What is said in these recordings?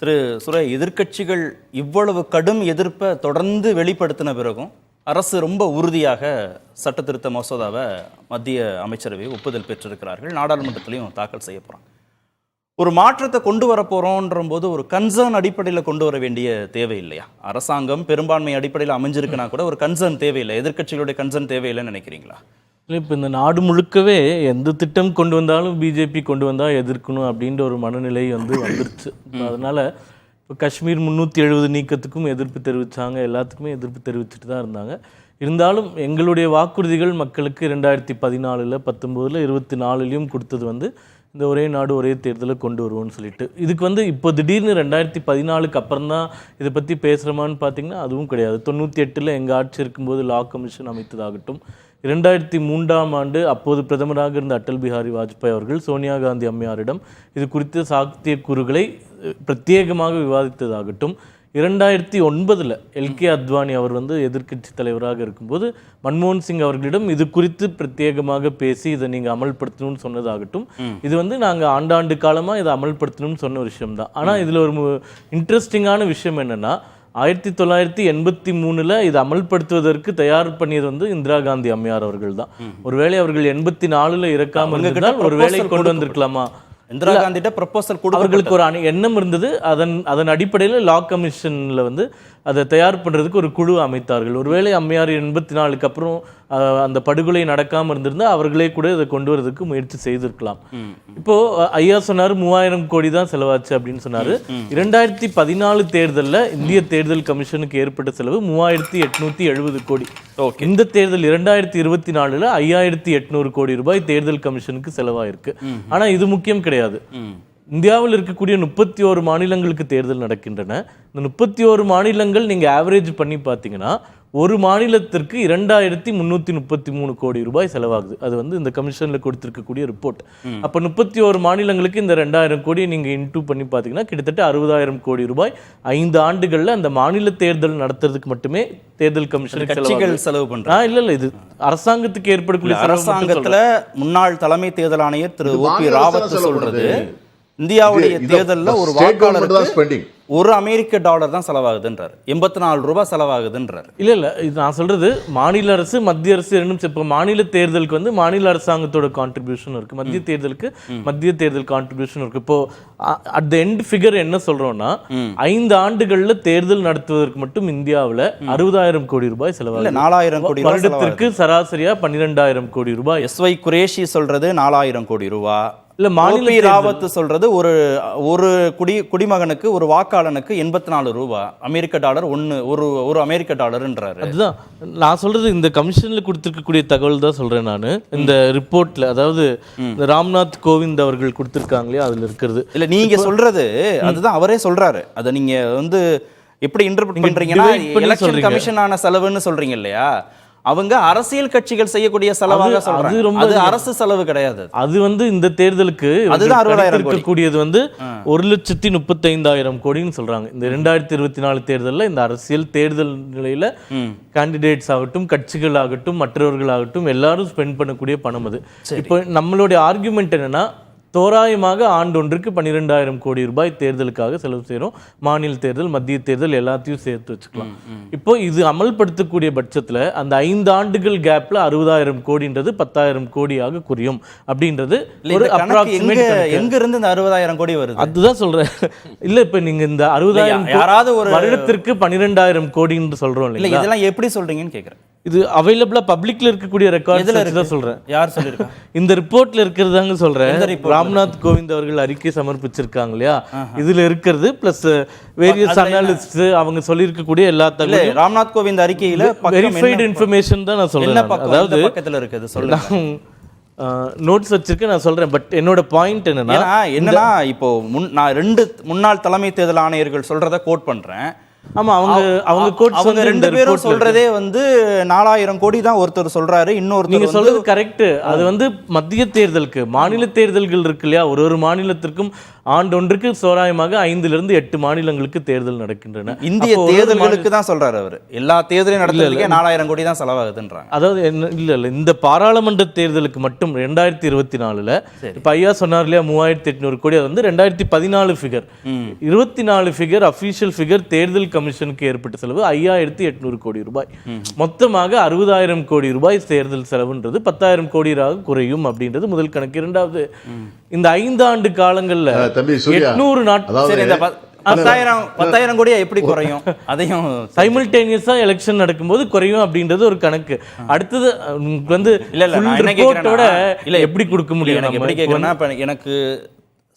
திரு சுரே, எதிர்க்கட்சிகள் இவ்வளவு கடும் எதிர்ப்பை தொடர்ந்து வெளிப்படுத்தின பிறகும் அரசு ரொம்ப உறுதியாக சட்ட திருத்த மசோதாவை மத்திய அமைச்சரவை ஒப்புதல் பெற்றிருக்கிறார்கள். நாடாளுமன்றத்திலையும் தாக்கல் செய்ய போகிறாங்க. ஒரு மாற்றத்தை கொண்டு வர போகிறோன்ற போது ஒரு கன்சர்ன் அடிப்படையில் கொண்டு வர வேண்டிய தேவை இல்லையா? அரசாங்கம் பெரும்பான்மை அடிப்படையில் அமைஞ்சிருக்குன்னா கூட ஒரு கன்சர்ன் தேவையில்லை, எதிர்க்கட்சிகளுடைய கன்சர்ன் தேவையில்லைன்னு நினைக்கிறீங்களா? இல்லை, இப்போ இந்த நாடு முழுக்கவே எந்த திட்டம் கொண்டு வந்தாலும் பிஜேபி கொண்டு வந்தால் எதிர்க்கணும் அப்படின்ற ஒரு மனநிலை வந்துருச்சு. அதனால் இப்போ காஷ்மீர் 370 நீக்கத்துக்கும் எதிர்ப்பு தெரிவித்தாங்க, எல்லாத்துக்குமே எதிர்ப்பு தெரிவிச்சுட்டு தான் இருந்தாங்க. இருந்தாலும் எங்களுடைய வாக்குறுதிகள் மக்களுக்கு 2014, 19, 24 கொடுத்தது இந்த ஒரே நாடு ஒரே தேர்தலை கொண்டு வருவோம்னு சொல்லிட்டு. இதுக்கு இப்போ திடீர்னு 2014 அப்புறம் தான் இதை பற்றி பேசுகிறோமான்னு பார்த்தீங்கன்னா அதுவும் கிடையாது. 98 எங்கள் ஆட்சி இருக்கும்போது லா கமிஷன் அமைத்ததாகட்டும், 2003ஆம் ஆண்டு அப்போது பிரதமராக இருந்த அடல் பிஹாரி வாஜ்பாய் அவர்கள் சோனியா காந்தி அம்மையாரிடம் இது குறித்த சாத்தியக்கூறுகளை பிரத்யேகமாக விவாதித்ததாகட்டும், 2009 எல்கே அத்வானி அவர் எதிர்க்கட்சி தலைவராக இருக்கும்போது மன்மோகன் சிங் அவர்களிடம் இது குறித்து பிரத்யேகமாக பேசி இதை நீங்கள் அமல்படுத்தணும்னு சொன்னதாகட்டும். இது நாங்கள் ஆண்டாண்டு காலமாக இதை அமல்படுத்தணும்னு சொன்ன ஒரு விஷயம்தான். ஆனால் இதில் ஒரு இன்ட்ரெஸ்டிங்கான விஷயம் என்னென்னா, 1983 இது அமல்படுத்துவதற்கு தயார் பண்ணியது இந்திரா காந்தி அம்மையார் அவர்கள் தான். ஒருவேளை அவர்கள் 84 இறக்காமல் இருந்தால் ஒருவேளை கொண்டு வந்திருக்கலாமா? இந்திரா காந்திட்ட ப்ரொபோசல் அவர்களுக்கு ஒரு எண்ணம் இருந்தது. அதன் அடிப்படையில் லா கமிஷனில் அதை தயார் பண்ணுறதுக்கு ஒரு குழு அமைத்தார்கள். ஒருவேளை அம்மையார் 84க்கு அப்புறம் அந்த படுகொலை நடக்காமல் இருந்திருந்தால் அவர்களே கூட இதை கொண்டு வரதுக்கு முயற்சி செய்திருக்கலாம். இப்போது ஐயா சொன்னார் 3000 கோடி தான் செலவாச்சு அப்படின்னு சொன்னார். 2014 தேர்தலில் இந்திய தேர்தல் கமிஷனுக்கு ஏற்பட்ட செலவு 3870 கோடி. இந்த தேர்தல் 2024 5800 கோடி ரூபாய் தேர்தல் கமிஷனுக்கு செலவாயிருக்கு. ஆனால் இது முக்கியம் கிடையாது. இந்தியாவில் இருக்கக்கூடிய 31 மாநிலங்களுக்கு தேர்தல் நடக்கின்றன. இந்த 31 மாநிலங்கள் நீங்கள் ஆவரேஜ் பண்ணி பார்த்தீங்கன்னா ஒரு மாநிலத்திற்கு 2333 கோடி ரூபாய் செலவாகுது. அது இந்த கமிஷனில் கொடுத்துருக்கக்கூடிய ரிப்போர்ட். அப்போ 31 மாநிலங்களுக்கு இந்த 2000 கோடி நீங்கள் இன்டூ பண்ணி பார்த்தீங்கன்னா கிட்டத்தட்ட 60,000 கோடி ரூபாய் 5 ஆண்டுகளில் அந்த மாநில தேர்தல் நடத்துறதுக்கு மட்டுமே தேர்தல் கமிஷன் செலவு பண்ணுறாங்க. இல்லை, இது அரசாங்கத்துக்கு ஏற்படக்கூடிய அரசாங்கத்தில் முன்னாள் தலைமை தேர்தல் ஆணையர் திரு ஓபி ராவத் சொல்றது இந்தியாவுடைய தேர்தலில் ஒரு வாக்காளருக்கு $1 தான் செலவாகுதுன்றார், 84 ரூபாய் செலவாகுதுன்றார். இல்லை, இது நான் சொல்றது மாநில அரசு மத்திய அரசு ரெண்டும். இப்போ மாநில தேர்தலுக்கு மாநில அரசாங்கத்தோட கான்ட்ரிபியூஷன் இருக்கு, மத்திய தேர்தலுக்கு மத்திய தேர்தல் கான்ட்ரிபியூஷன் இருக்கு. இப்போ அட் த எண்ட் ஃபிகர் என்ன சொல்றோம்னா 5 ஆண்டுகள்ல தேர்தல் நடத்துவதற்கு மட்டும் இந்தியாவில் 60,000 கோடி ரூபாய் செலவாகுது. 4000 கோடி வருடத்திற்கு சராசரியா 12,000 கோடி ரூபாய். எஸ்வை குரேஷி சொல்றது 4000 கோடி ரூபாய். இல்ல, மாநில ராவத் சொல்றது ஒரு குடிமகனுக்கு ஒரு வாக்காளனுக்கு 84 ரூபாய், அமெரிக்க டாலர் ஒரு அமெரிக்க டாலர்ன்றாரு. அதுதான் நான் சொல்றது. இந்த கமிஷன்ல கொடுத்திருக்கக்கூடிய தகவல் தான் சொல்றேன் நான். இந்த ரிப்போர்ட்ல, அதாவது ராம்நாத் கோவிந்த் அவர்கள் கொடுத்திருக்காங்க இல்லையா, அதுல இருக்கிறது. இல்ல, நீங்க சொல்றது அதுதான் அவரே சொல்றாரு. அதை நீங்க எப்படி இன்டர்பிரட் பண்றீங்கன்னா எலெக்ஷன் கமிஷனான செலவுன்னு சொல்றீங்க இல்லையா, அவங்க அரசியல் கட்சிகள் செய்யக்கூடிய செலவாக சொல்றாங்க. அது அரசு செலவு கிடையாது. அது இந்த தேர்தலுக்கு அதுதான் 60,000 இருக்கக்கூடியது 1,35,000 கோடின்னு சொல்றாங்க. இந்த 2024 தேர்தலில் இந்த அரசியல் தேர்தல் நிலையில கேண்டிடேட்ஸ் ஆகட்டும், கட்சிகள் ஆகட்டும், மற்றவர்களாகட்டும் எல்லாரும் ஸ்பெண்ட் பண்ணக்கூடிய பணம் அது. இப்போ நம்மளுடைய ஆர்குமெண்ட் என்னன்னா, தோராயமாக ஆண்டொன்றுக்கு 12,000 கோடி ரூபாய் தேர்தலுக்காக செலவு செய்கிறோம். மாநில தேர்தல், மத்திய தேர்தல் எல்லாத்தையும் சேர்த்து வச்சுக்கலாம். இப்போ இது அமல்படுத்தக்கூடிய பட்சத்தில் அந்த 5 ஆண்டுகள் கேப்ல 60,000 கோடின்றது 10,000 கோடியாக குறையும் அப்படின்றது ஒரு அப்ராக்சிமேட். எங்க இருந்து இந்த 60,000 கோடி வருது? அதுதான் சொல்றேன். இல்ல, இப்ப நீங்க இந்த 60,000 யாராவது ஒரு வருடத்திற்கு 12,000 கோடின்னு சொல்றோம் இல்ல, இதெல்லாம் எப்படி சொல்றீங்கன்னு கேக்குறேன். இது அவைலபிளா பப்ளிக்ல இருக்கக்கூடிய ரெக்கார்ட்ஸ் தான் சொல்றேன். யார் சொல்லிருக்கா? இந்த ரிப்போர்ட்ல இருக்கிறதாங்க சொல்றேன். ராம்நாத் கோவிந்த் அவர்கள் அறிக்கை சமர்ப்பிச்சிருக்காங்க இல்லையா, இதுல இருக்கிறது பிளஸ் வேரியஸ் அனாலிஸ்ட் அவங்க சொல்லியிருக்கக்கூடிய எல்லா தகவலும் ராம்நாத் கோவிந்த் அறிக்கையில வெரிஃபைடு இன்ஃபர்மேஷன் தான் நான் சொல்றேன். அதாவது பக்கத்துல இருக்குது, சொல்லுங்க. நோட்ஸ் வச்சிருக்கேன், நான் சொல்றேன். பட் என்னோட பாயிண்ட் என்னன்னா இப்போ நான் 2 முன்னாள் தலைமை தேர்தல் ஆணையர்கள் சொல்றத கோட் பண்றேன். ஆமா, அவங்க 2 பேரும் சொல்றதே 4,000 கோடி தான் ஒருத்தர் சொல்றாரு, இன்னொரு நீங்க சொல்றது கரெக்ட். அது மத்திய தேர்தலுக்கு, மாநில தேர்தல்கள் இருக்கு இல்லையா, ஒரு மாநிலத்திற்கும் ஆண்டொன்றுக்கு தோராயமாக 5 to 8 மாநிலங்களுக்கு தேர்தல் நடக்கின்றன. இந்திய அப்போ ஒரு தேர்தல்களுக்கு தான் சொல்றாரு அவர். எல்லா தேர்தலையும் நடத்துறதுக்கே 4000 கோடி தான் செலவாகுதுன்றாங்க. அதாவது என்ன இல்ல இந்த பாராளுமன்ற தேர்தலுக்கு மட்டும் 2024ல இப்ப ஐயா சொன்னார் இல்லையா 3800 கோடி, அது வந்து 2014 ஃபிகர். 24 ஃபிகர் அபிஷியல் ஃபிகர் தேர்தல் கமிஷனுக்கு ஏற்பட்ட செலவு 5800 கோடி ரூபாய். மொத்தமாக 60,000 கோடி ரூபாய் தேர்தல் செலவுன்றது 10,000 கோடியாக குறையும் அப்படின்றது முதல் கணக்கு. இரண்டாவது, இந்த 5 ஆண்டு காலங்கள்ல 800 நாட்கள் சரி, இந்த 10,000 கோடியா எப்படி குறையும்? அதையும் சைமல்டேனியஸா எலெக்ஷன் நடக்கும்போது குறையும் அப்படின்றது ஒரு கணக்கு. அடுத்தது உங்களுக்கு வந்து ரிப்போர்ட்டோட எப்படி கொடுக்க முடியும்? எனக்கு எப்படி கேட்குறேன்னா, இப்போ எனக்கு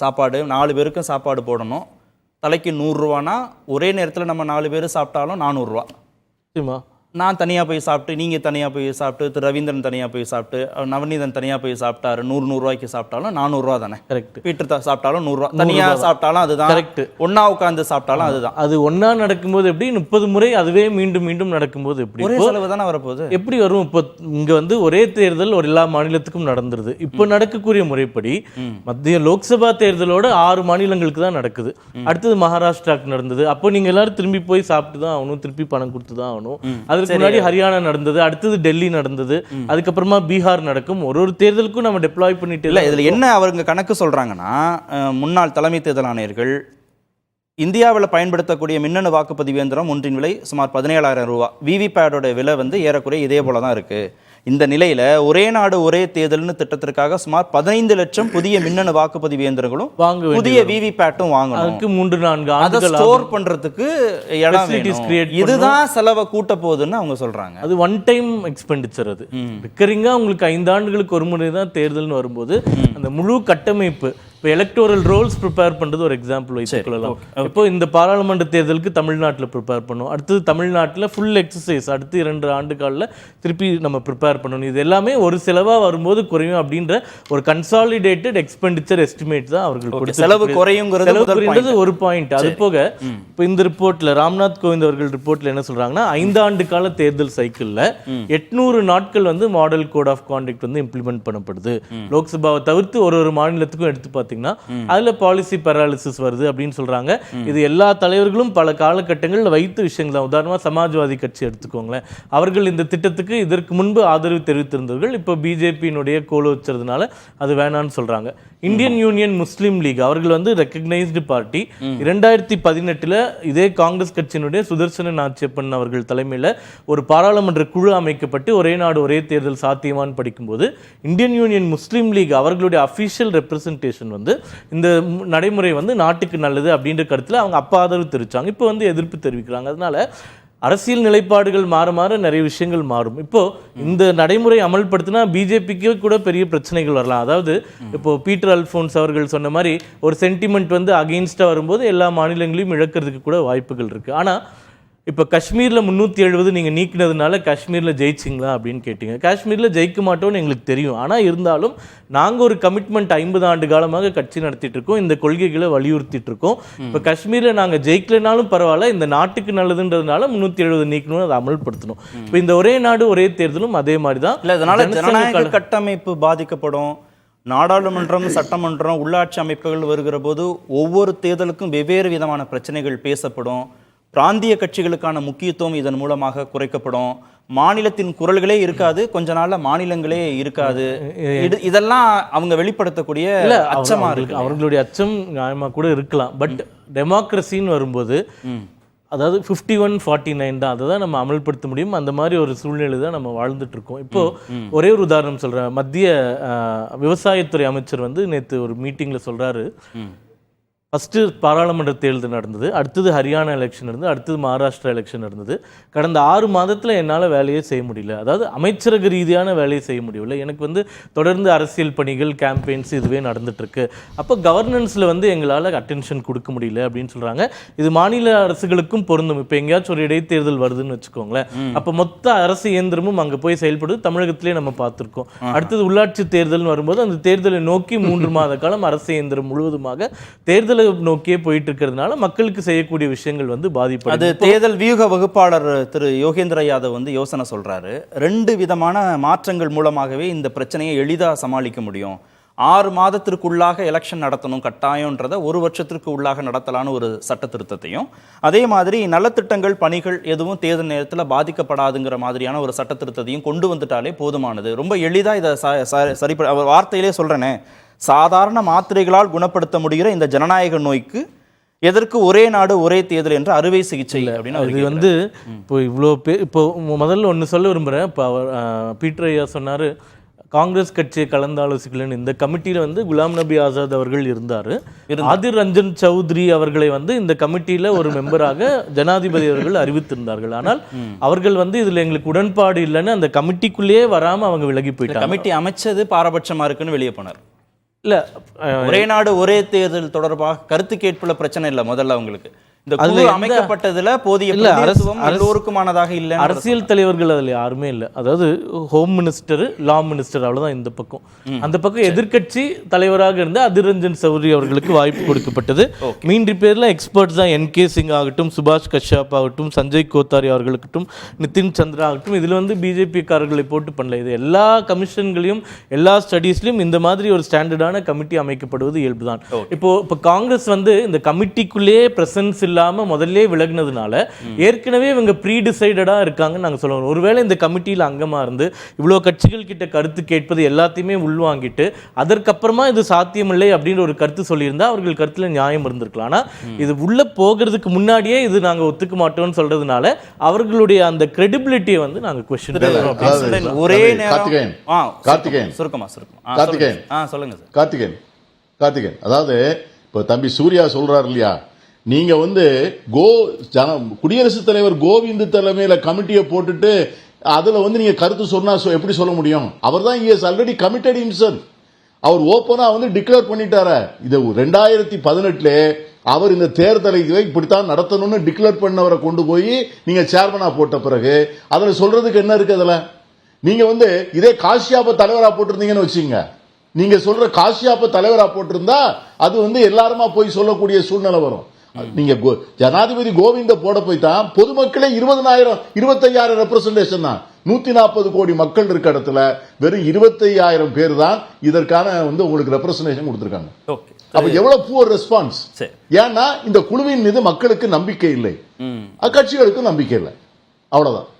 சாப்பாடு 4 பேருக்கும் சாப்பாடு போடணும், தலைக்கு 100 ரூபானா ஒரே நேரத்தில் நம்ம 4 பேர் சாப்பிட்டாலும் 400 ரூபா. சரிமா, நான் தனியாக போய் சாப்பிட்டு, நீங்கள் தனியாக போய் சாப்பிட்டு, திரு ரவீந்திரன் தனியாக போய் சாப்பிட்டு, நவநீதன் தனியாக போய் சாப்பிட்டாரு 100 ரூபாய்க்கு சாப்பிட்டாலும் 400 ரூபா தானே. கரெக்ட். பீட்டர் சாப்பிட்டாலும் 100 ரூபா, தனியாக சாப்பிட்டாலும் அதுதான். கரெக்ட். ஒன்னா உட்காந்து சாப்பிட்டாலும் அதுதான். அது ஒன்னா நடக்கும்போது எப்படி 30 முறை அதுவே மீண்டும் மீண்டும் நடக்கும்போது எப்படி ஒரே செலவு தானே வரப்போகுது? எப்படி வரும்? இப்போ இங்க வந்து ஒரே தேர்தல் ஒரு எல்லா மாநிலத்துக்கும் நடந்துருது. இப்போ நடக்கக்கூடிய முறைப்படி மத்திய லோக்சபா தேர்தலோட 6 மாநிலங்களுக்கு தான் நடக்குது. அடுத்தது மகாராஷ்டிராக்கு நடந்தது. அப்போ நீங்க எல்லாரும் திரும்பி போய் சாப்பிட்டு தான் ஆகணும், திருப்பி பணம் கொடுத்து தான் ஆகணும். அதுக்கு முன்னாடி ஹரியானா நடந்தது, அடுத்தது டெல்லி நடந்தது, அதுக்கப்புறமா பீகார் நடக்கும். ஒரு தேர்தலுக்கும் நம்ம டெப்ளாய் பண்ணிட்டு இல்லை. இதுல என்ன அவருங்க கணக்கு சொல்றாங்கன்னா, முன்னாள் தலைமை தேர்தல் ஆணையர்கள் இந்தியாவில் பயன்படுத்தக்கூடிய மின்னணு வாக்குப்பதிவு இயந்திரம் ஒன்றின் விலை சுமார் 17,000 ரூபா. விவிபேடோட விலை வந்து ஏறக்குறைய இதே போல தான் இருக்கு. இந்த நிலையில ஒரே நாடு ஒரே தேர்தல்னு திட்டத்திற்காக சுமார் 15 லட்சம் புதிய மின்னணு வாக்குப்பதிவு இயந்திரங்களும் புதிய விவிபேட்டும் வாங்கணும். அதுக்கு 3-4 அதை ஸ்டோர் பண்றதுக்கு இடம் வேணும். இதுதான் செலவை கூட்ட போகுதுன்னு அவங்க சொல்றாங்க. அது ஒன் டைம் எக்ஸ்பெண்டிச்சர். அது ரிக்கரிங்கா உங்களுக்கு 5 ஆண்டுகளுக்கு ஒரு முறை தான் தேர்தல்னு வரும்போது அந்த முழு கட்டமைப்பு, இப்போ எலக்டோரல் ரோல்ஸ் ப்ரிப்பேர் பண்ணுறது ஒரு எக்ஸாம்பிள் வைத்துக்கொள்ளலாம். இப்போ இந்த பாராளுமன்ற தேர்தலுக்கு தமிழ்நாட்டில் ப்ரிப்பேர் பண்ணணும், அடுத்தது தமிழ்நாட்டில் ஃபுல் எக்ஸசைஸ் அடுத்து 2 ஆண்டு காலில் திருப்பி நம்ம ப்ரிப்பேர் பண்ணணும். இது எல்லாமே ஒரு செலவாக வரும்போது குறையும் அப்படின்ற ஒரு கன்சாலிடேட்டட் எக்ஸ்பெண்டிச்சர் எஸ்டிமேட் தான் அவர்கள் செலவு குறையுங்கிறது ஒரு பாயிண்ட். அது போக இப்போ இந்த ரிப்போர்ட்டில் ராம்நாத் கோவிந்த் அவர்கள் ரிப்போர்ட்டில் என்ன சொல்கிறாங்கன்னா, 5 ஆண்டு கால தேர்தல் சைக்கிளில் 800 நாட்கள் வந்து மாடல் கோட் ஆஃப் கான்டக்ட் வந்து இம்ப்ளிமெண்ட் பண்ணப்படுது. லோக்சபாவை தவிர்த்து ஒரு மாநிலத்துக்கும் எடுத்து பார்த்தீங்கன்னா அதுல பாலிசி பேராலிசிஸ் வருது அப்படின்னு சொல்றாங்க. இது எல்லா தலைவர்களும் பல காலகட்டங்களில் வைத்த விஷயங்கள் தான். உதாரணமா சமாஜ்வாதி கட்சி எடுத்துக்கோங்களேன். அவர்கள் இந்த திட்டத்துக்கு இதற்கு முன்பு ஆதரவு தெரிவித்திருந்தவர்கள் இப்போ பிஜேபியினுடைய கோல வச்சதுனால அது வேணான்னு சொல்றாங்க. இந்தியன் யூனியன் முஸ்லீம் லீக் அவர்கள் வந்து ரெக்கக்னைஸ்டு பார்ட்டி. 2018 இதே காங்கிரஸ் கட்சியினுடைய சுதர்சன நாச்சியப்பன் அவர்கள் தலைமையில் ஒரு பாராளுமன்ற குழு அமைக்கப்பட்டு ஒரே நாடு ஒரே தேர்தல் சாத்தியமான்னு படிக்கும்போது இந்தியன் யூனியன் முஸ்லீம் லீக் அவர்களுடைய அஃபிஷியல் ரெப்ரசன்டேஷன் வந்து இந்த நடைமுறை வந்து நாட்டுக்கு நல்லது அப்படின்ற கருத்தில் அவங்க அப்பா ஆதரவு தெரிவிச்சாங்க. இப்போ வந்து எதிர்ப்பு தெரிவிக்கிறாங்க. அதனால அரசியல் நிலைப்பாடுகள் மாற மாற நிறைய விஷயங்கள் மாறும். இப்போ இந்த நடைமுறை அமல்படுத்தினா பிஜேபிக்கு கூட பெரிய பிரச்சனைகள் வரலாம். அதாவது இப்போ பீட்டர் அல்ஃபோன்ஸ் அவர்கள் சொன்ன மாதிரி ஒரு சென்டிமெண்ட் வந்து அகெயின்ஸ்டா வரும்போது எல்லா மாநிலங்களையும் இழக்கிறதுக்கு கூட வாய்ப்புகள் இருக்கு. ஆனா இப்போ காஷ்மீரில் 370 நீங்கள் நீக்கினதுனால காஷ்மீரில் ஜெயிச்சிங்களா அப்படின்னு கேட்டீங்க. காஷ்மீரில் ஜெயிக்க மாட்டோம்னு எங்களுக்கு தெரியும். ஆனால் இருந்தாலும் நாங்கள் ஒரு கமிட்மெண்ட் 50 ஆண்டு காலமாக கட்சி நடத்திட்டு இருக்கோம், இந்த கொள்கைகளை வலியுறுத்திட்டு இருக்கோம். இப்போ காஷ்மீரில் நாங்கள் ஜெயிக்கலனாலும் பரவாயில்ல, இந்த நாட்டுக்கு நல்லதுன்றதுனால 370 நீக்கணும்னு அதை அமல்படுத்தணும். இப்போ இந்த ஒரே நாடு ஒரே தேர்தலும் அதே மாதிரி தான். இல்லை, இதனால ஜனநாயக கட்டமைப்பு பாதிக்கப்படும். நாடாளுமன்றம், சட்டமன்றம், உள்ளாட்சி அமைப்புகள் வருகிற போது ஒவ்வொரு தேர்தலுக்கும் வெவ்வேறு விதமான பிரச்சனைகள் பேசப்படும். பிராந்திய கட்சிகளுக்கான முக்கியத்துவம் இதன் மூலமாக குறைக்கப்படும். மாநிலத்தின் குரல்களே இருக்காது, கொஞ்ச நாள்ல மாநிலங்களே இருக்காது. இதெல்லாம் அவங்க வெளிப்படுத்தக்கூடிய அச்சமா இருக்கு. அவர்களுடைய அச்சம் நியாயமா கூட இருக்கலாம். பட் டெமோக்ரஸின்னு வரும்போது அதாவது 51-49 தான், அதை தான் நம்ம அமல்படுத்த முடியும். அந்த மாதிரி ஒரு சூழ்நிலை தான் நம்ம வாழ்ந்துட்டு இருக்கோம். இப்போ ஒரே ஒரு உதாரணம் சொல்றேன். மத்திய விவசாயத்துறை அமைச்சர் வந்து நேற்று ஒரு மீட்டிங்ல சொல்றாரு, ஃபஸ்ட்டு பாராளுமன்ற தேர்தல் நடந்தது, அடுத்தது ஹரியானா எலெக்ஷன் நடந்தது, அடுத்தது மகாராஷ்டிரா எலெக்ஷன் நடந்தது. கடந்த 6 மாதத்தில் என்னால் வேலையே செய்ய முடியல, அதாவது அமைச்சரக ரீதியான வேலையை செய்ய முடியல. எனக்கு வந்து தொடர்ந்து அரசியல் பணிகள், கேம்பெயின்ஸ் இதுவே நடந்துட்டுருக்கு. அப்போ கவர்னன்ஸில் வந்து எங்களால் அட்டென்ஷன் கொடுக்க முடியல அப்படின்னு சொல்கிறாங்க. இது மாநில அரசுகளுக்கும் பொருந்தும். இப்போ எங்கேயாச்சும் ஒரு இடைத்தேர்தல் வருதுன்னு வச்சுக்கோங்களேன், அப்போ மொத்த அரசு இயந்திரமும் அங்கே போய் செயல்படுது. தமிழகத்திலே நம்ம பார்த்துருக்கோம். அடுத்தது உள்ளாட்சி தேர்தல்னு வரும்போது அந்த தேர்தலை நோக்கி 3 மாத காலம் அரசு இயந்திரம் முழுவதுமாக தேர்தலை நோக்கியே போயிட்டு இருக்கிறதுனால மக்களுக்கு செய்யக்கூடிய விஷயங்கள் வந்து பாதிப்பு. அது தேர்தல் வியூக வகுப்பாளர் திரு யோகேந்திர யாதவ் வந்து யோசனை சொல்றாரு. 2 விதமான மாற்றங்கள் மூலமாகவே இந்த பிரச்சனையை எளிதாக சமாளிக்க முடியும். 6 மாதத்திற்குள்ளாக எலெக்ஷன் நடத்தணும் கட்டாயம்ன்றதை 1 வருஷத்திற்கு உள்ளாக நடத்தலான்னு ஒரு சட்ட திருத்தத்தையும், அதே மாதிரி நலத்திட்டங்கள் பணிகள் எதுவும் தேர்தல் நேரத்தில் பாதிக்கப்படாதுங்கிற மாதிரியான ஒரு சட்ட திருத்தத்தையும் கொண்டு வந்துட்டாலே போதுமானது. ரொம்ப எளிதாக இதை சரிப்பட வார்த்தையிலே சொல்கிறேனே, சாதாரண மாத்திரைகளால் குணப்படுத்த முடிகிற இந்த ஜனநாயக நோய்க்கு எதற்கு ஒரே நாடு ஒரே தேர்தல் என்ற அறுவை சிகிச்சை அப்படின்னு அது வந்து இப்போ இவ்வளோ பேர் இப்போ முதல்ல ஒன்று சொல்ல விரும்புகிறேன். இப்போ அவர் பீட்டர் ஐயா சொன்னார் காங்கிரஸ் கட்சியை கலந்தாலோசிக்கலன்னு. இந்த கமிட்டியில் வந்து குலாம் நபி ஆசாத் அவர்கள் இருந்தார். ஆதிர் ரஞ்சன் சௌத்ரி அவர்களை வந்து இந்த கமிட்டியில் ஒரு மெம்பராக ஜனாதிபதி அவர்கள் அறிவித்திருந்தார்கள். ஆனால் அவர்கள் வந்து இதில் எங்களுக்கு உடன்பாடு இல்லைன்னு அந்த கமிட்டிக்குள்ளேயே வராமல் அவங்க விலகி போயிட்டாங்க. கமிட்டி அமைச்சது பாரபட்சமாக இருக்குன்னு வெளியே போனார். இல்லை, ஒரே நாடு ஒரே தேர்தல் தொடர்பாக கருத்து கேட்புல பிரச்சனை இல்லை. முதல்ல அவங்களுக்கு இந்த குழு அமைக்கப்பட்டதுல போதிய பிரதிநிதித்துவம் எல்லோருக்குமானதாக இல்லை. அரசியல் தலைவர்கள் அதில் யாருமே இல்லை. அதாவது ஹோம் மினிஸ்டர், லா மினிஸ்டர், அவ்வளவுதான் இந்த பக்கம். அந்த பக்கம் எதிர்க்கட்சி தலைவராக இருந்த அதிர் ரஞ்சன் சௌத்ரி அவர்களுக்கு வாய்ப்பு கொடுக்கப்பட்டது. மீன் ரிப்பேர்ல எக்ஸ்பர்ட்ஸ் தான் என்கே சிங் ஆகட்டும், சுபாஷ் கஷ்யப் ஆகட்டும், சஞ்சய் கோத்தாரி அவர்களுக்கட்டும், நிதின் சந்திரா ஆகட்டும். இதுல வந்து பிஜேபி காரர்களை போட்டு பண்ணல. இது எல்லா கமிஷன்களையும் எல்லா ஸ்டடீஸ்லையும் இந்த மாதிரி ஒரு ஸ்டாண்டர்டான கமிட்டி அமைக்கப்படுவது இயல்புதான். இப்போ காங்கிரஸ் வந்து இந்த கமிட்டிக்குள்ளேயே பிரசன்ஸ் இல்லாம முதல்ல விலகினதுனால ஏற்கனவே இவங்க ப்ரீ டிசைடடா இருக்காங்கன்னு நாங்க சொல்லுவோம். ஒருவேளை இந்த கமிட்டியில் அங்கமா இருந்து இவ்வளவு கட்சிகள் கிட்ட கருத்து கேட்பது எல்லாத்தையுமே உள்வாங்கிட்டு அதற்கப்புறமா இது சாத்தியமில்லை அப்படின்னு ஒரு கருத்து சொல்லியிருந்தா அவர்கள் கருத்துல நியாயம் இருந்திருக்கலாம். ஆனா இது உள்ள போகிறதுக்கு முன்னாடியே இது நாங்க ஒத்துக்க மாட்டோம்னு சொல்றதுனால அவர்களுடைய அந்த கிரெடிபிலிட்டியை வந்து நாங்க கொஸ்டின் பண்றோம். ஒரே நேரம் சுருக்கமா சொல்லுங்க சார். கார்த்திகேயன், அதாவது இப்போ தம்பி சூர்யா சொல்றாரு இல்லையா, நீங்க வந்து குடியரசுத் தலைவர் கோவிந்த் தலைமையில கமிட்டியை போட்டுட்டு அதுல வந்து நீங்க கருத்து சொன்னா எப்படி சொல்ல முடியும்? அவர் தான் ஆல்ரெடி கமிட்டட் ஹிம்செல்ஃப். அவர் ஓப்பனா வந்து டிக்ளேர் பண்ணிட்டாரு. இது 2018 அவர் இந்த தேர்தலை இப்படித்தான் நடத்தணும்னு டிக்ளேர் பண்ணவரை கொண்டு போய் நீங்க சேர்மனா போட்ட பிறகு அதுல சொல்றதுக்கு என்ன இருக்கு? அதுல நீங்க வந்து இதே காஷ்யாப்ப தலைவரா போட்டிருந்தீங்கன்னு வச்சுங்க, நீங்க சொல்ற காஷ்யாப்ப தலைவரா போட்டிருந்தா அது வந்து எல்லாருமா போய் சொல்லக்கூடிய சூழ்நிலை வரும். நீங்க ஜனாதிபதி கோவிந்த போட போய் தான் பொதுமக்களே 25,000 ரெப்ரசன்டேஷன் தான். 140 கோடி மக்கள் இருக்க இடத்துல வெறும் 25,000 பேர் தான் இதற்கான வந்து உங்களுக்கு ரெப்ரசன்டேஷன் கொடுத்திருக்காங்க. அப்ப எவ்வளவு புவர் ரெஸ்பான்ஸ்? ஏன்னா இந்த குழுவின் மீது மக்களுக்கு நம்பிக்கை இல்லை, அக்கட்சிகளுக்கும் நம்பிக்கை இல்லை. அவ்வளவுதான்.